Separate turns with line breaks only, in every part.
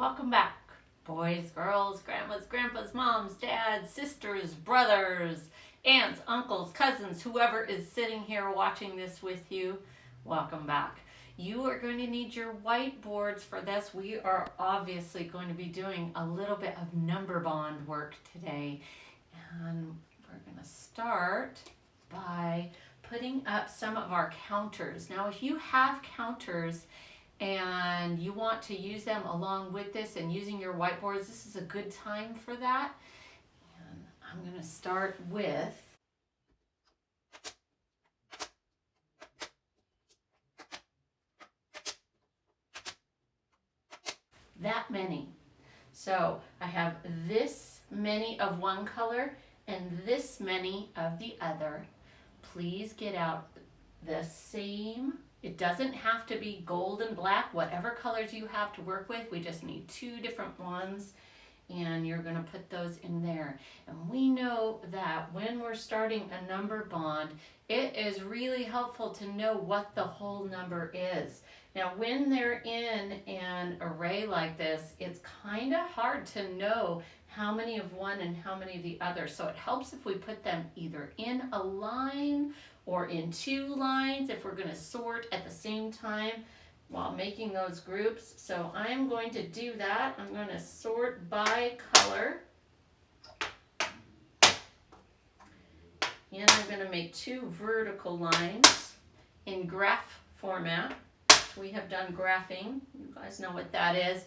welcome back. Boys, girls, grandmas, grandpas, moms, dads, sisters, brothers, aunts, uncles, cousins, whoever is sitting here watching this with you, welcome back. You are going to need your whiteboards for this. We are obviously going to be doing a little bit of number bond work today. And we're going to start by putting up some of our counters. Now, if you have counters and you want to use them along with this and using your whiteboards, this is a good time for that. And I'm going to start with that many. So I have this many of one color and this many of the other. Please get out the same. It doesn't have to be gold and black, whatever colors you have to work with. We just need two different ones, and you're going to put those in there. And we know that when we're starting a number bond, it is really helpful to know what the whole number is. Now, when they're in an array like this, it's kind of hard to know how many of one and how many of the other. So it helps if we put them either in a line or in two lines if we're going to sort at the same time while making those groups. So I'm going to do that. I'm going to sort by color. And I'm going to make two vertical lines in graph format. We have done graphing. You guys know what that is.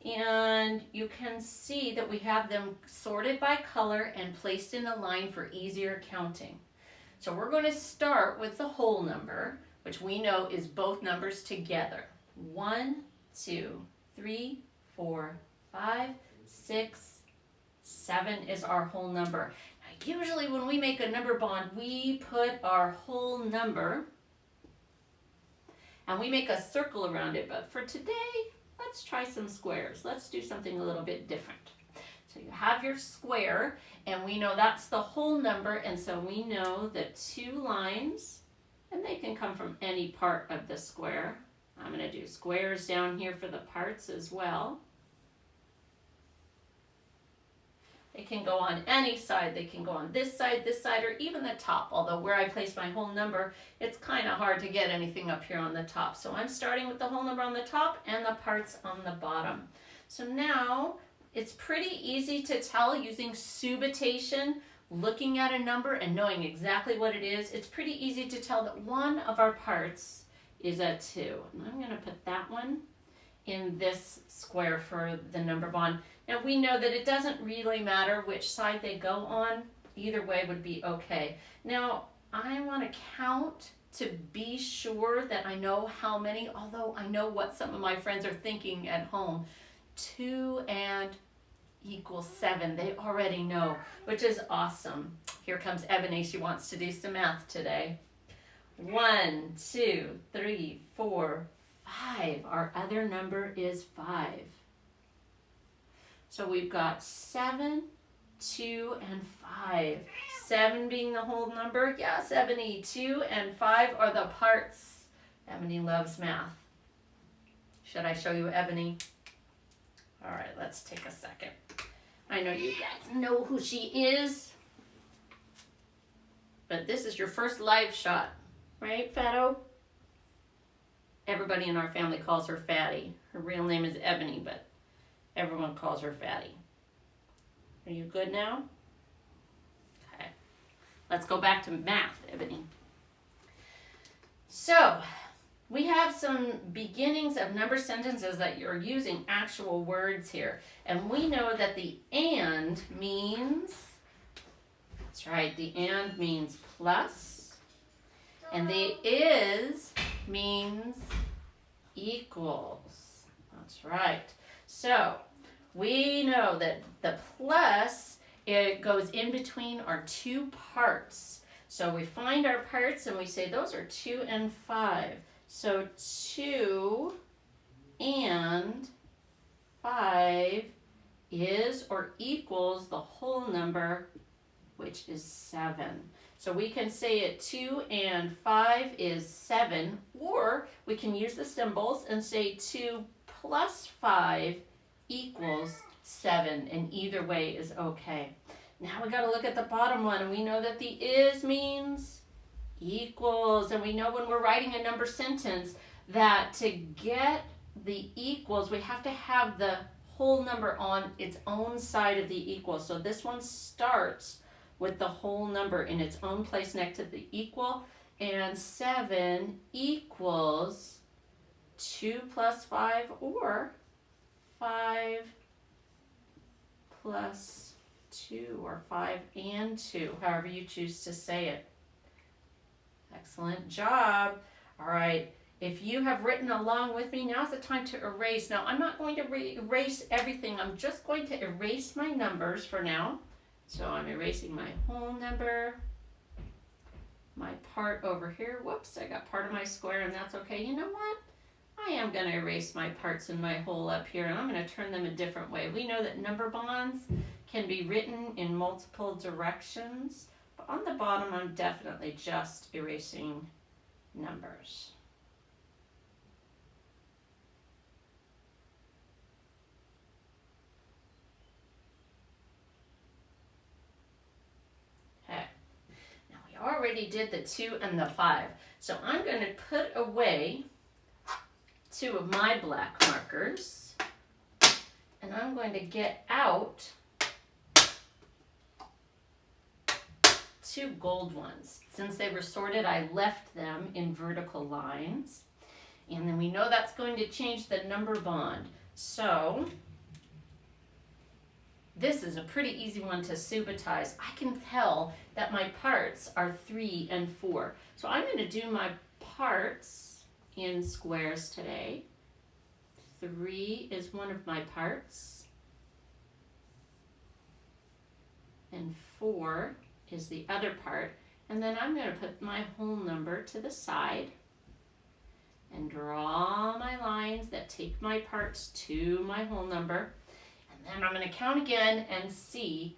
And you can see that we have them sorted by color and placed in a line for easier counting. So we're going to start with the whole number, which we know is both numbers together. 1, 2, 3, 4, 5, 6, 7 is our whole number. Now, usually when we make a number bond, we put our whole number and we make a circle around it. But for today, let's try some squares. Let's do something a little bit different. So you have your square, and we know that's the whole number, and so we know that two lines, and they can come from any part of the square. I'm going to do squares down here for the parts as well. They can go on any side. They can go on this side, or even the top, although where I place my whole number, it's kind of hard to get anything up here on the top. So I'm starting with the whole number on the top and the parts on the bottom. So now it's pretty easy to tell using subitation, looking at a number and knowing exactly what it is. It's pretty easy to tell that one of our parts is a 2. And I'm going to put that one in this square for the number bond. Now we know that it doesn't really matter which side they go on. Either way would be okay. Now I want to count to be sure that I know how many, although I know what some of my friends are thinking at home. 2 and equals 7. They already know, which is awesome. Here comes Ebony. She wants to do some math today. 1, 2, 3, 4, 5. Our other number is 5. So we've got 7, 2, and 5. 7 being the whole number. Yes, Ebony. 2 and 5 are the parts. Ebony loves math. Should I show you Ebony? All right, let's take a second. I know you guys know who she is, but this is your first live shot, right, Fatto? Everybody in our family calls her Fatty. Her real name is Ebony, but everyone calls her Fatty. Are you good now? Okay. Let's go back to math, Ebony. So, we have some beginnings of number sentences that you're using actual words here. And we know that the and means, that's right, the and means plus. And the is means equals. That's right. So we know that the plus, it goes in between our two parts. So we find our parts and we say those are 2 and 5. So 2 and 5 is or equals the whole number, which is 7. So we can say it 2 and 5 is 7, or we can use the symbols and say 2 plus 5 equals 7, and either way is okay. Now we got to look at the bottom one, and we know that the is means equals, and we know when we're writing a number sentence that to get the equals, we have to have the whole number on its own side of the equal. So this one starts with the whole number in its own place next to the equal, and 7 equals 2 plus 5 or 5 plus 2 or 5 and 2, however you choose to say it. Excellent job. All right, if you have written along with me, now's the time to erase. Now, I'm not going to erase everything. I'm just going to erase my numbers for now. So I'm erasing my whole number, my part over here. Whoops, I got part of my square, and that's okay. You know what? I am going to erase my parts and my whole up here, and I'm going to turn them a different way. We know that number bonds can be written in multiple directions, but on the bottom, I'm definitely just erasing numbers. Okay. Now we already did the 2 and the 5, so I'm going to put away 2 of my black markers, and I'm going to get out 2 gold ones. Since they were sorted, I left them in vertical lines, and then we know that's going to change the number bond. So this is a pretty easy one to subitize. I can tell that my parts are 3 and 4. So I'm going to do my parts in squares today. 3 is one of my parts, and 4 is the other part. And then I'm going to put my whole number to the side and draw my lines that take my parts to my whole number. And then I'm going to count again and see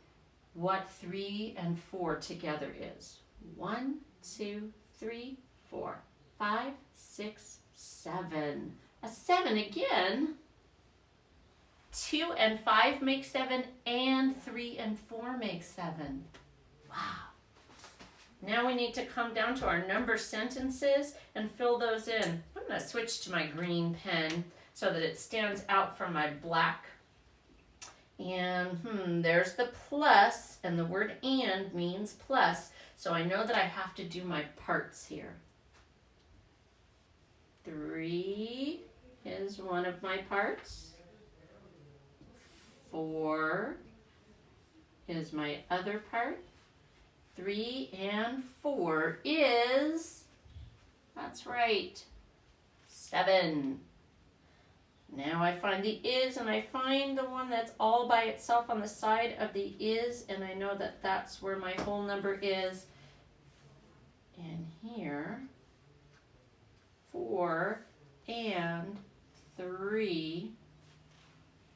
what 3 and 4 together is. 1, 2, 3, 4, 5, 6, 7. A 7 again. 2 and 5 make 7, and 3 and 4 make 7. Wow. Now we need to come down to our number sentences and fill those in. I'm going to switch to my green pen so that it stands out from my black. And there's the plus, and the word and means plus. So I know that I have to do my parts here. 3 is one of my parts. 4 is my other part. 3 and 4 is, that's right, 7. Now I find the is, and I find the one that's all by itself on the side of the is, and I know that that's where my whole number is. And here, 4 and 3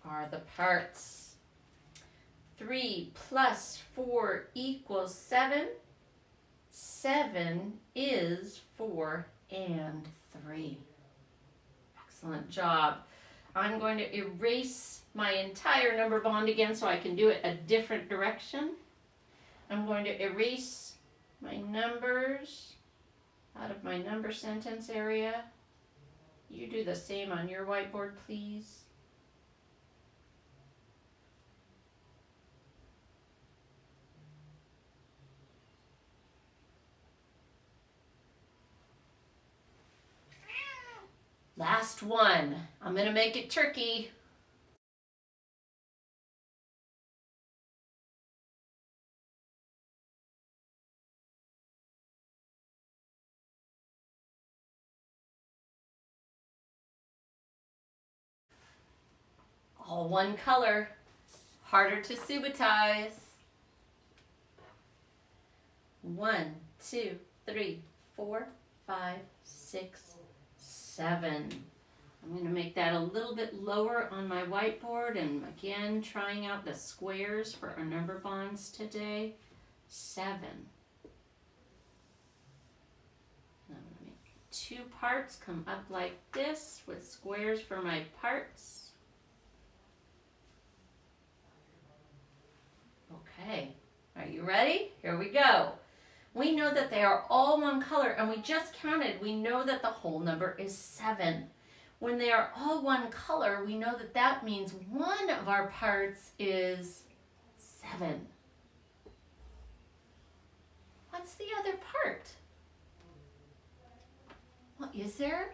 are the parts. 3 plus 4 equals 7. 7 is 4 and 3. Excellent job. I'm going to erase my entire number bond again so I can do it a different direction. I'm going to erase my numbers out of my number sentence area. You do the same on your whiteboard, please. Last one. I'm going to make it tricky. All one color. Harder to subitize. 1, 2, 3, 4, 5, 6, 7. I'm going to make that a little bit lower on my whiteboard, and again trying out the squares for our number bonds today. 7. I'm going to make 2 parts come up like this with squares for my parts. ready? Here we go. We know that they are all one color, and we just counted. We know that the whole number is 7. When they are all one color, we know that that means one of our parts is 7. What's the other part? What is there?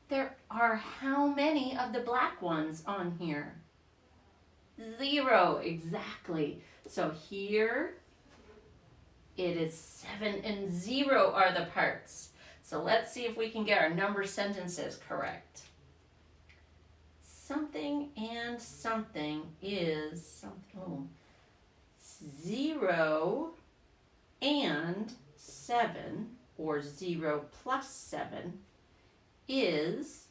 There are how many of the black ones on here? 0, exactly. So here it is 7 and 0 are the parts. So let's see if we can get our number sentences correct. Something and something is something. 0 and 7, or 0 plus 7, is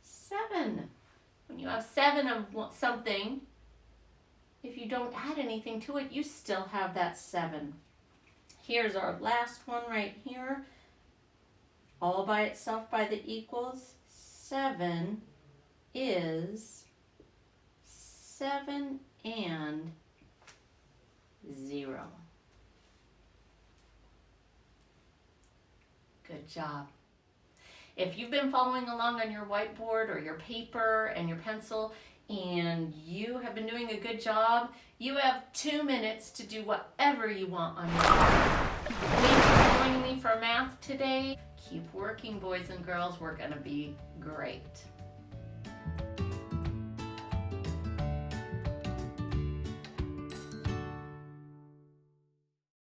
7. When you have 7 of something, if you don't add anything to it, you still have that 7. Here's our last one right here. All by itself by the equals. 7 is 7 and 0. Good job. If you've been following along on your whiteboard or your paper and your pencil and you have been doing a good job, you have 2 minutes to do whatever you want on your own. Thanks for joining me for math today. Keep working, boys and girls. We're going to be great.